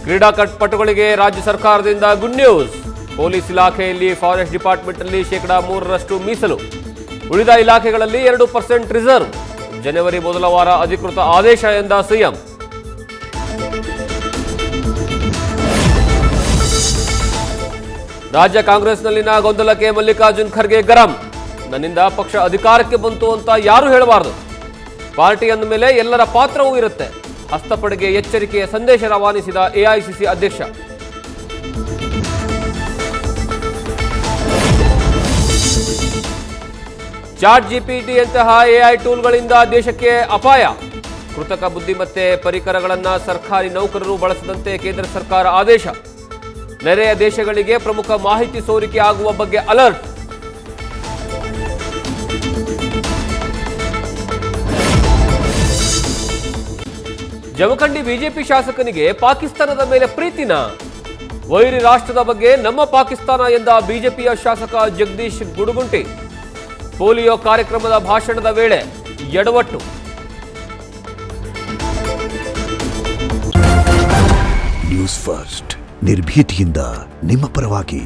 ಕ್ರೀಡಾಪಟುಗಳಿಗೆ ರಾಜ್ಯ ಸರ್ಕಾರದಿಂದ ಗುಡ್ ನ್ಯೂಸ್. ಪೊಲೀಸ್ ಇಲಾಖೆಯಲ್ಲಿ ಫಾರೆಸ್ಟ್ ಡಿಪಾರ್ಟ್ಮೆಂಟ್ನಲ್ಲಿ ಶೇಕಡಾ 3ರಷ್ಟು ಮೀಸಲು, ಉಳಿದ ಇಲಾಖೆಗಳಲ್ಲಿ 2% ರಿಸರ್ವ್. ಜನವರಿ ಮೊದಲ ವಾರ ಅಧಿಕೃತ ಆದೇಶ ಎಂದ ಸಿಎಂ. ರಾಜ್ಯ ಕಾಂಗ್ರೆಸ್ನಲ್ಲಿನ ಗೊಂದಲಕ್ಕೆ ಮಲ್ಲಿಕಾರ್ಜುನ್ ಖರ್ಗೆ ಗರಂ. ನನ್ನಿಂದ ಪಕ್ಷ ಅಧಿಕಾರಕ್ಕೆ ಬಂತು ಅಂತ ಯಾರೂ ಹೇಳಬಾರದು. ಪಾರ್ಟಿ ಅಂದ ಮೇಲೆ ಎಲ್ಲರ ಪಾತ್ರವೂ ಇರುತ್ತೆ. ಹಸ್ತಪಡೆಗೆ ಎಚ್ಚರಿಕೆಯ ಸಂದೇಶ ರವಾನಿಸಿದ ಎಐಸಿಸಿ ಅಧ್ಯಕ್ಷ. ಚಾಟ್ ಜಿಪಿಟಿಯಂತಹ ಎಐ ಟೂಲ್ಗಳಿಂದ ದೇಶಕ್ಕೆ ಅಪಾಯ. ಕೃತಕ ಬುದ್ಧಿಮತ್ತೆ ಪರಿಕರಗಳನ್ನು ಸರ್ಕಾರಿ ನೌಕರರು ಬಳಸದಂತೆ ಕೇಂದ್ರ ಸರ್ಕಾರ ಆದೇಶ. ನೆರೆಯ ದೇಶಗಳಿಗೆ ಪ್ರಮುಖ ಮಾಹಿತಿ ಸೋರಿಕೆ ಆಗುವ ಬಗ್ಗೆ ಅಲರ್ಟ್. ಜಮಖಂಡಿ ಬಿಜೆಪಿ ಶಾಸಕನಿಗೆ ಪಾಕಿಸ್ತಾನದ ಮೇಲೆ ಪ್ರೀತಿನ? ವೈರಿ ರಾಷ್ಟ್ರದ ಬಗ್ಗೆ ನಮ್ಮ ಪಾಕಿಸ್ತಾನ ಎಂದ ಬಿಜೆಪಿಯ ಶಾಸಕ ಜಗದೀಶ್ ಗುಡುಗುಂಟಿ. ಪೋಲಿಯೋ ಕಾರ್ಯಕ್ರಮದ ಭಾಷಣದ ವೇಳೆ ಎಡವಟ್ಟು. ನ್ಯೂಸ್ ಫಸ್ಟ್ ನಿರ್ಭೀತಿಯಿಂದ ನಿಮ್ಮ ಪರವಾಗಿ.